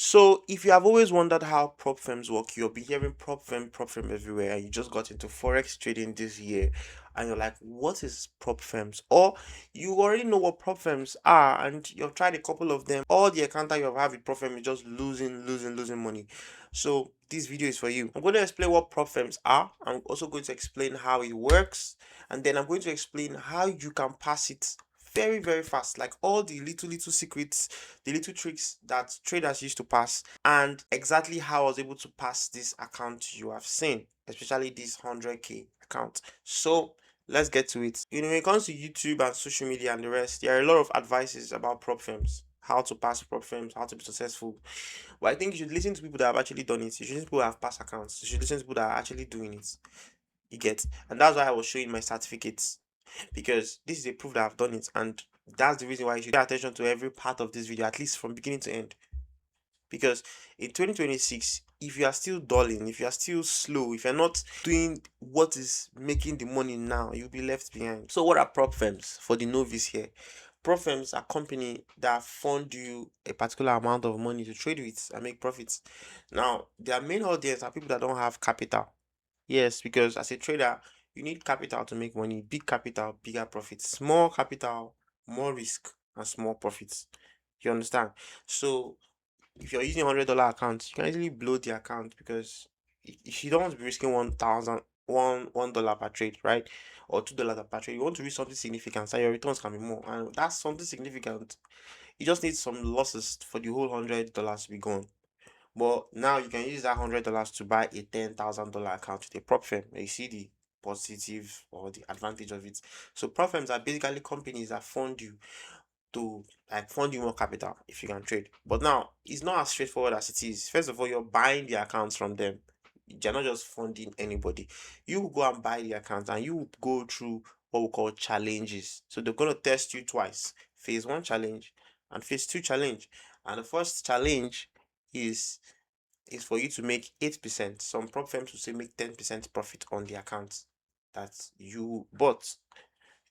So, if you have always wondered how prop firms work, you'll be hearing prop firm everywhere, and you just got into forex trading this year, and you're like, "What is prop firms?" Or you already know what prop firms are, and you've tried a couple of them. All the encounter you have had with prop firm is just losing money. So, this video is for you. I'm going to explain what prop firms are. I'm also going to explain how it works, and then I'm going to explain how you can pass it very fast, like all the little secrets, the little tricks that traders used to pass, and exactly how I was able to pass this account you have seen, especially this 100k account. So let's get to it. When it comes to YouTube and social media and the rest, there are a lot of advices about prop firms, how to pass prop firms, how to be successful. But I think you should listen to people that have actually done it. You should listen to people that have passed accounts. You should listen to people that are actually doing it. You get, and that's why I was showing my certificates, because this is a proof that I've done it, and that's the reason why you should pay attention to every part of this video, at least from beginning to end. Because in 2026, if you are still dulling, if you are still slow, if you're not doing what is making the money now, you'll be left behind. So what are prop firms for the novice here? Prop firms are company that fund you a particular amount of money to trade with and make profits. Now, their main audience are people that don't have capital. Yes, because as a trader, you need capital to make money. Big capital, bigger profits. Small capital, more risk and small profits. You understand? So if you're using $100 account, you can easily blow the account, because if you don't want to be risking 1,000 $1 per trade, right? Or $2 per trade, you want to risk something significant, so your returns can be more. And that's something significant. You just need some losses for the whole $100 to be gone. But now you can use that $100 to buy a $10,000 account with a prop firm. You see the positive or the advantage of it. So prop firms are basically companies that fund you to, like, fund you more capital if you can trade. But now it's not as straightforward as it is. First of all, you're buying the accounts from them. You're not just funding anybody. You will go and buy the account, and you will go through what we call challenges. So they're going to test you twice: phase one challenge and phase two challenge. And the first challenge is is for you to make 8%. Some prop firms will say make 10% profit on the account that you bought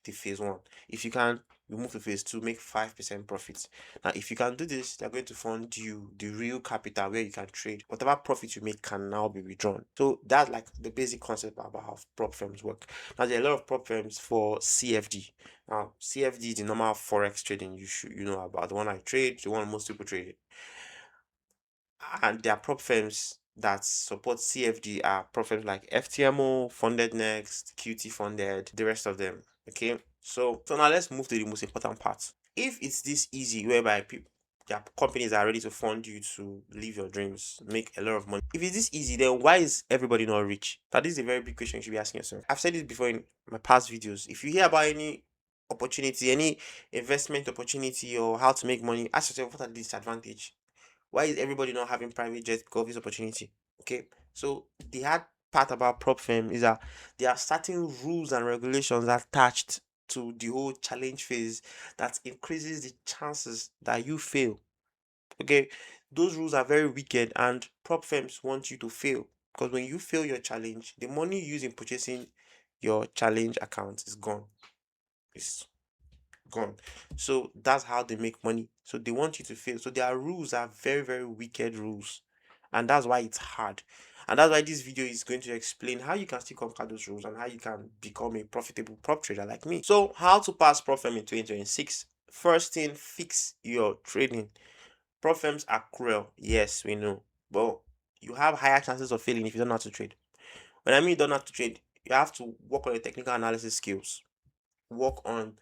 the phase one. If you can, you move to phase two, make 5% profit. Now, if you can do this, they're going to fund you the real capital where you can trade. Whatever profit you make can now be withdrawn. So that's like the basic concept about how prop firms work. Now, there are a lot of prop firms for CFD. Now, CFD is the normal forex trading you know about, the one I trade, the one most people trade. And there are prop firms that support CFD are prop firms like FTMO, Funded Next, QT Funded, the rest of them. Okay, so now let's move to the most important part. If it's this easy, whereby people, there companies are ready to fund you to live your dreams, make a lot of money. If it's this easy, then why is everybody not rich? That is a very big question you should be asking yourself. I've said it before in my past videos. If you hear about any opportunity, any investment opportunity, or how to make money, ask yourself, what are the disadvantages? Why is everybody not having private jets because of this opportunity? Okay, so the hard part about prop firm is that there are certain rules and regulations attached to the whole challenge phase that increases the chances that you fail. Okay, those rules are very wicked, and prop firms want you to fail, because when you fail your challenge, the money you use in purchasing your challenge account is gone. It's gone. So that's how they make money. So they want you to fail. So their rules are very wicked rules. And that's why it's hard. And that's why this video is going to explain how you can still conquer those rules and how you can become a profitable prop trader like me. So how to pass prop firm in 2026? First thing, fix your trading. Prop firms are cruel. Yes, we know. But you have higher chances of failing if you don't know how to trade. When I mean you don't know how to trade, you have to work on your technical analysis skills, work on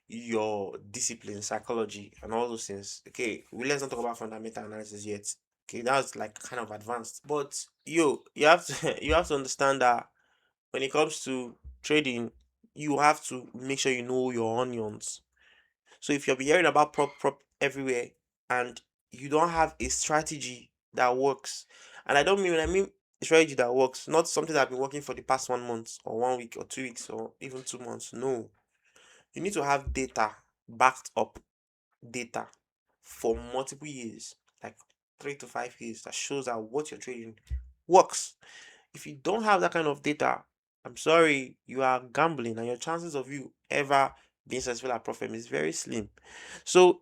your discipline, psychology, and all those things. Okay, let's not talk about fundamental analysis yet. Okay, that's like kind of advanced. But you have to you have to understand that when it comes to trading, you have to make sure you know your onions. So if you'll be hearing about prop everywhere, and you don't have a strategy that works, and I don't mean, when I mean a strategy that works, not something that I've been working for the past 1 month or 1 week or 2 weeks or even 2 months. No, you need to have data, backed up data for multiple years, like 3 to 5 years, that shows that what you're trading works. If you don't have that kind of data, I'm sorry, you are gambling, and your chances of you ever being successful at profit is very slim. So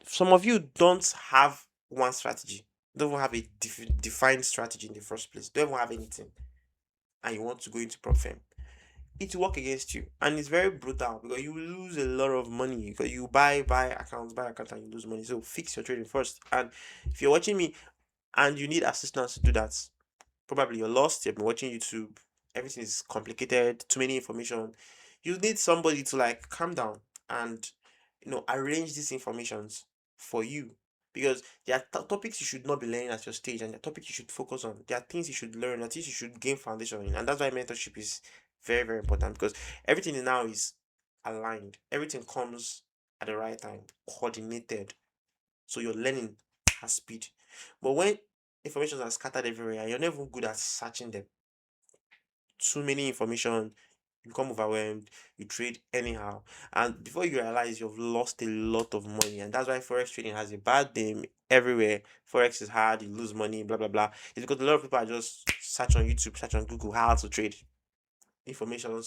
some of you don't have one strategy. don't even have a defined strategy in the first place, don't even have anything, and you want to go into prop firm, it will work against you, and it's very brutal because you will lose a lot of money because you buy accounts and you lose money. So fix your trading first. And if you're watching me and you need assistance to do that, probably you're lost, you've been watching YouTube, everything is complicated, too many information. You need somebody to like calm down and arrange these informations for you, because there are topics you should not be learning at your stage, and there are topics you should focus on. There are things you should learn, there are things you should gain foundation in, and that's why mentorship is very, very important, because everything now is aligned, everything comes at the right time, coordinated, so your learning has speed. But when information are scattered everywhere and you're never good at searching them, too many information, you become overwhelmed, you trade anyhow, and before you realize you've lost a lot of money. And that's why forex trading has a bad name everywhere. Forex is hard, you lose money, blah blah blah. It's because a lot of people are just search on YouTube, search on Google how to trade. Information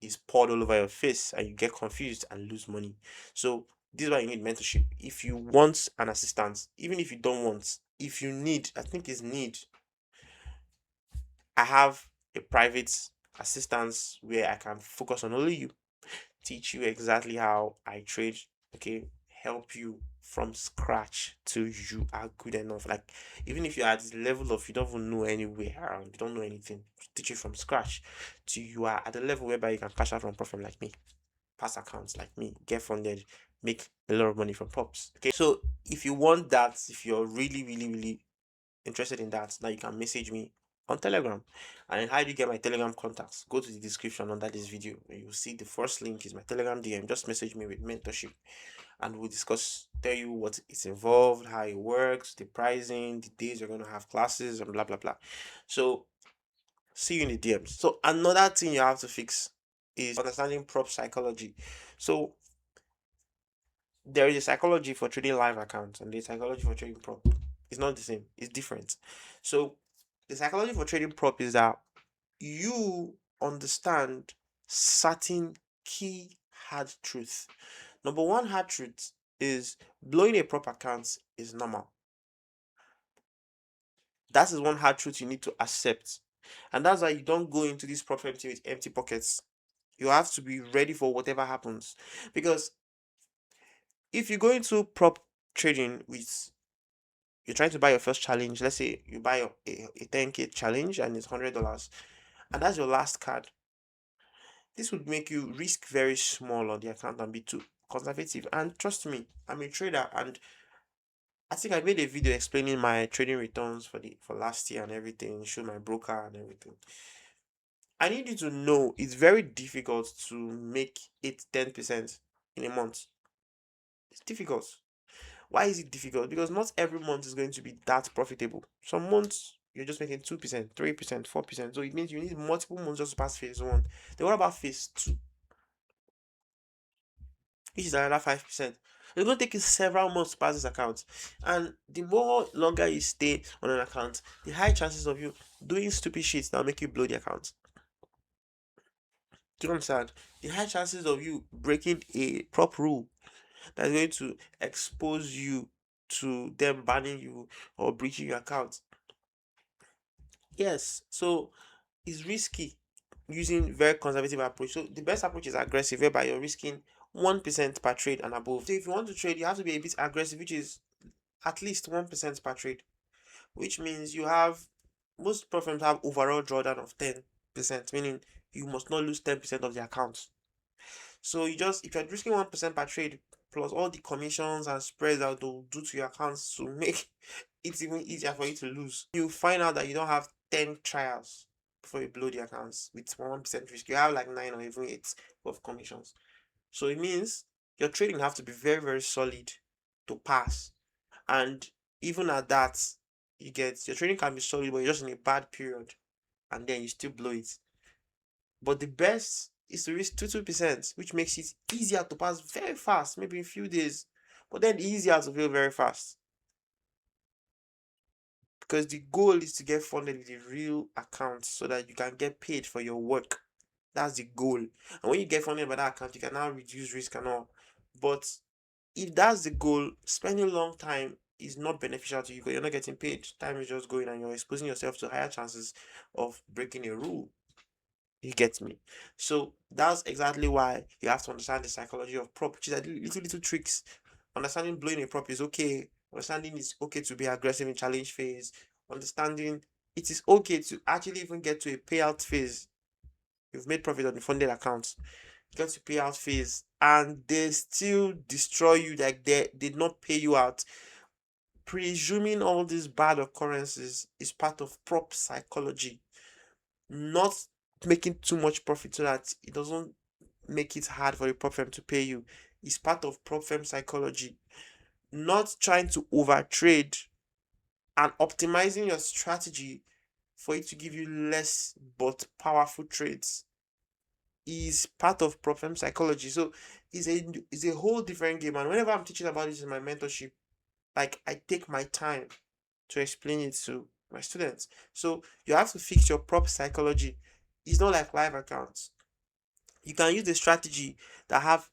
is poured all over your face and you get confused and lose money. So this is why you need mentorship. If you want an assistance, even if you don't want, if you need, I think it's need, I have a private assistance where I can focus on only you, teach you exactly how I trade, okay, help you from scratch till you are good enough. Like, even if you're at the level of you don't even know anywhere around, you don't know anything, teach you from scratch till you are at the level whereby you can cash out from profit like me, pass accounts like me, get funded, make a lot of money from props. Okay, so if you want that, if you're really, really, really interested in that, now you can message me on Telegram. And how do you get my Telegram contacts? Go to the description under this video. You'll see the first link is my Telegram DM. Just message me with mentorship and we'll discuss, tell you what is involved, how it works, the pricing, the days you're going to have classes, and blah blah blah. So see you in the DMs. So another thing you have to fix is understanding prop psychology. So there is a psychology for trading live accounts and the psychology for trading prop. It's not the same, it's different. So the psychology for trading prop is that you understand certain key hard truths. Number one hard truth is blowing a prop account is normal. That is one hard truth you need to accept. And that's why you don't go into this prop empty with empty pockets. You have to be ready for whatever happens. Because if you go into prop trading with, you're trying to buy your first challenge, let's say you buy a 10K challenge and it's $100, and that's your last card, this would make you risk very small on the account and be too conservative. And trust me, I'm a trader, and I think I made a video explaining my trading returns for last year and everything, show my broker and everything. I need you to know it's very difficult to make it 10% in a month. It's difficult. Why is it difficult? Because not every month is going to be that profitable. Some months you're just making 2%, 3%, 4%. So it means you need multiple months just to pass phase one. Then what about phase two, which is another 5%? It's going to take you several months to pass this account. And the more longer you stay on an account, the high chances of you doing stupid shit that will make you blow the account. Do you understand? The high chances of you breaking a prop rule that's going to expose you to them banning you or breaching your account. Yes, so it's risky using very conservative approach. So the best approach is aggressive, whereby you're risking 1% per trade and above. So if you want to trade, you have to be a bit aggressive, which is at least 1% per trade, which means you have, most programs have overall drawdown of 10%, meaning you must not lose 10% of the account. So you just, if you're risking 1% per trade plus all the commissions and spreads that they'll do to your accounts to make it's even easier for you to lose, you find out that you don't have 10 trials before you blow the accounts with 1% risk. You have like 9 or even 8 of commissions. So it means your trading have to be very, very solid to pass. And even at that, you get, your trading can be solid, but you're just in a bad period and then you still blow it. But the best is to risk 2%, which makes it easier to pass very fast, maybe in a few days, but then easier to fail very fast. Because the goal is to get funded with a real account so that you can get paid for your work. That's the goal. And when you get funded by that account, you can now reduce risk and all. But if that's the goal, spending long time is not beneficial to you because you're not getting paid. Time is just going and you're exposing yourself to higher chances of breaking a rule. You get me? So that's exactly why you have to understand the psychology of prop, which is like little tricks. Understanding blowing a prop is okay. Understanding it's okay to be aggressive in challenge phase. Understanding it is okay to actually even get to a payout phase. You've made profit on the funded accounts. Get to payout phase and they still destroy you, like they did not pay you out. Presuming all these bad occurrences is part of prop psychology, not making too much profit so that it doesn't make it hard for the prop firm to pay you. It's part of prop firm psychology. Not trying to overtrade and optimizing your strategy for it to give you less but powerful trades is part of prop firm psychology. So it's a whole different game. And whenever I'm teaching about this in my mentorship, like I take my time to explain it to my students. So you have to fix your prop psychology. It's not like live accounts. You can use the strategy that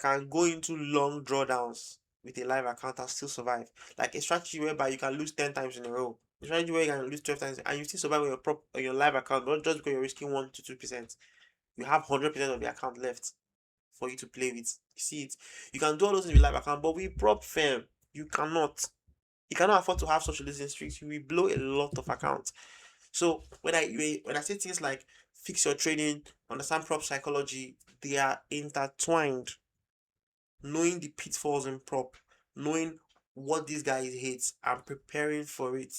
can go into long drawdowns with a live account and still survive. Like a strategy whereby you can lose 10 times in a row. A strategy where you can lose 12 times and you still survive on your live account, not just because you're risking 1 to 2%. You have 100% of the account left for you to play with. You see it. You can do all those in your live account, but with prop firm, you cannot. You cannot afford to have such a losing streaks. You will blow a lot of accounts. So when I say things like fix your trading, understand prop psychology, they are intertwined. Knowing the pitfalls in prop, knowing what these guys hate, and preparing for it.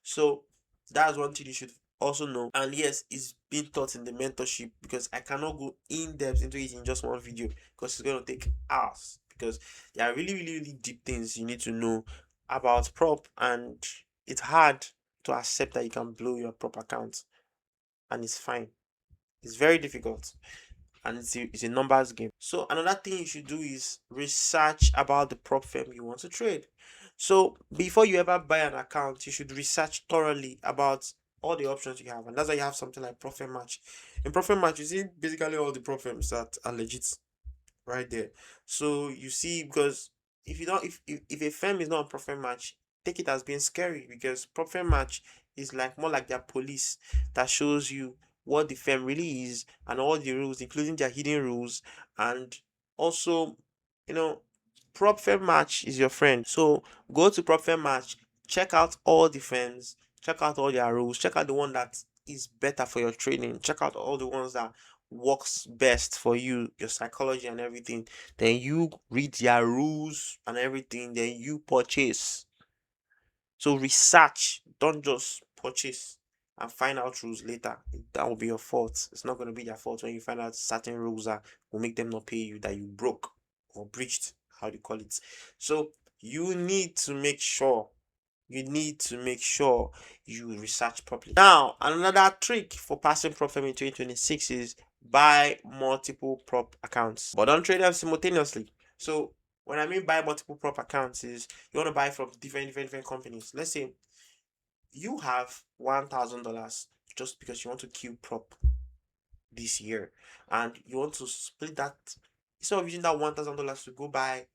So that's one thing you should also know. And yes, it's being taught in the mentorship because I cannot go in depth into it in just one video because it's going to take hours. Because there are really deep things you need to know about prop, and it's hard to accept that you can blow your prop account, and it's fine. It's very difficult, and it's a numbers game. So another thing you should do is research about the prop firm you want to trade. So before you ever buy an account, you should research thoroughly about all the options you have, and that's why you have something like Profit Match. In Profit Match, you see basically all the prop firms that are legit right there. So you see, because if you don't, if a firm is not on Profit Match, take it as being scary because Profit Match is like more like their police that shows you what the firm really is and all the rules, including their hidden rules, and also, you know, Prop Firm Match is your friend. So go to Prop Firm Match, check out all the firms, check out all their rules, check out the one that is better for your trading, check out all the ones that works best for you, your psychology and everything. Then you read their rules and everything, then you purchase. So research, don't just purchase and find out rules later. That will be your fault. It's not going to be their fault when you find out certain rules that will make them not pay you, that you broke or breached, how do you call it. So you need to make sure you research properly. Now, another trick for passing prop firm in 2026 is buy multiple prop accounts, but don't trade them simultaneously. So when I mean buy multiple prop accounts is you want to buy from different companies. Let's say you have $1,000 just because you want to kill prop this year, and you want to split that instead of using that $1,000 to go buy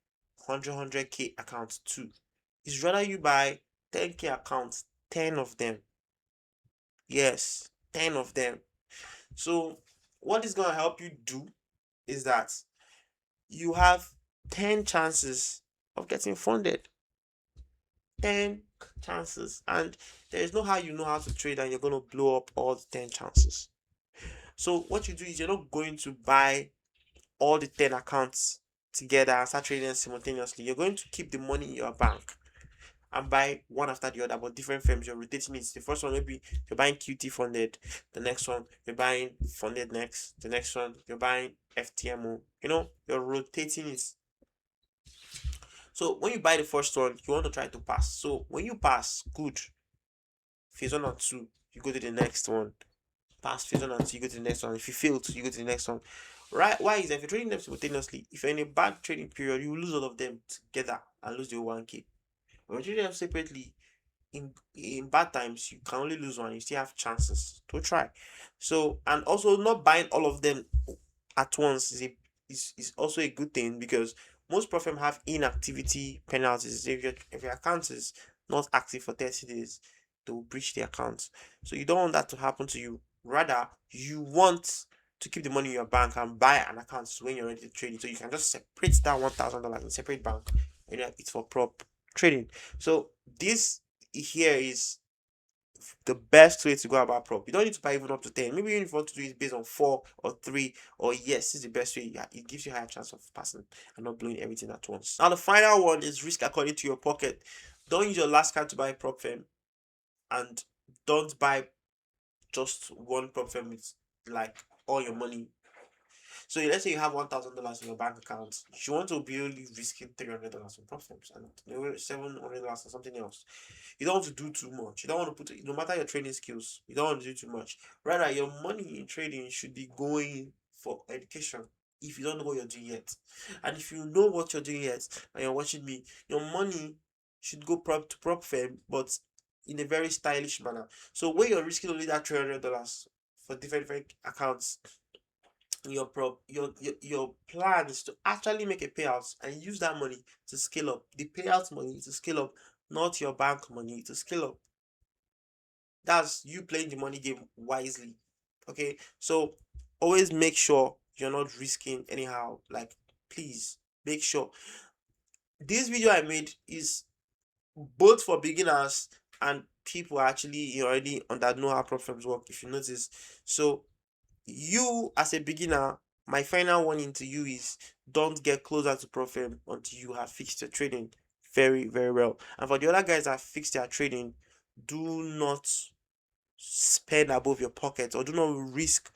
100k accounts too. It's rather you buy 10k accounts, 10 of them. Yes, 10 of them. So what is going to help you do is that you have 10 chances of getting funded. 10 chances. And there is no how you know how to trade and you're going to blow up all the 10 chances. So what you do is you're not going to buy all the 10 accounts together and start trading simultaneously. You're going to keep the money in your bank and buy one after the other, but different firms. You're rotating it. The first one maybe you're buying QT funded, the next one you're buying funded next, the next one you're buying FTMO. You're rotating it. So when you buy the first one, you want to try to pass. So when you pass, good. Phase 1 or 2, you go to the next one. Pass phase 1 and 2, you go to the next one. If you fail, you go to the next one. Right? Why is that? If you're trading them simultaneously, if you're in a bad trading period, you will lose all of them together and lose your 1k. When you trade them separately, in bad times, you can only lose one. You still have chances to try. So, and also not buying all of them at once is also a good thing because Most prop firm have inactivity penalties. If your account is not active for 30 days, they will breach the account. So you don't want that to happen to you. Rather, you want to keep the money in your bank and buy an account when you're ready to trade it. So you can just separate that $1,000 in separate bank, and it's for prop trading. So this here is the best way to go about prop. You don't need to buy even up to 10. Maybe even if you want to do it based on 4 or 3 or yes, is the best way. Yeah, it gives you a higher chance of passing and not blowing everything at once. Now the final one is risk according to your pocket. Don't use your last card to buy a prop firm, and don't buy just one prop firm with like all your money. So let's say you have $1,000 in your bank account. You want to be only risking $300 in prop firms and maybe $700 or something else. You don't want to do too much. You don't want to put, no matter your trading skills, you don't want to do too much. Rather, your money in trading should be going for education. If you don't know what you're doing yet, and if you know what you're doing yet, and you're watching me, your money should go prop to prop firm, but in a very stylish manner. So where you're risking only that $300 for different accounts, your plan is to actually make a payout and use that money to scale up. The payout money to scale up, not your bank money to scale up. That's you playing the money game wisely. Okay, so always make sure you're not risking anyhow. Like, please make sure this video I made is both for beginners and people actually already that know how platforms work. If you notice, so you as a beginner, my final warning to you is don't get closer to profit until you have fixed your trading very, very well. And for the other guys that fixed their trading, do not spend above your pocket or do not risk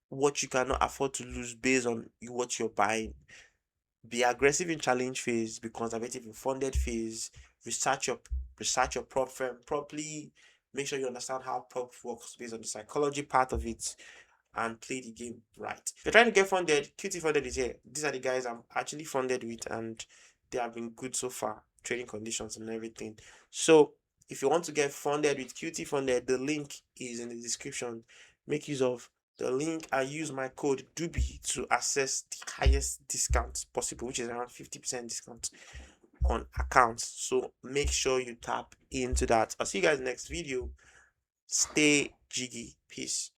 what you cannot afford to lose based on what you're buying. Be aggressive in challenge phase, be conservative in funded phase, research your research your prop firm properly, make sure you understand how prop works based on the psychology part of it, and play the game right. If you're trying to get funded, QT Funded is here. These are the guys I'm actually funded with, and they have been good so far, trading conditions and everything. So if you want to get funded with QT Funded, the link is in the description. Make use of the link and use my code DUBI to access the highest discount possible, which is around 50% discount on accounts. So make sure you tap into that. I'll see you guys next video. Stay jiggy. Peace.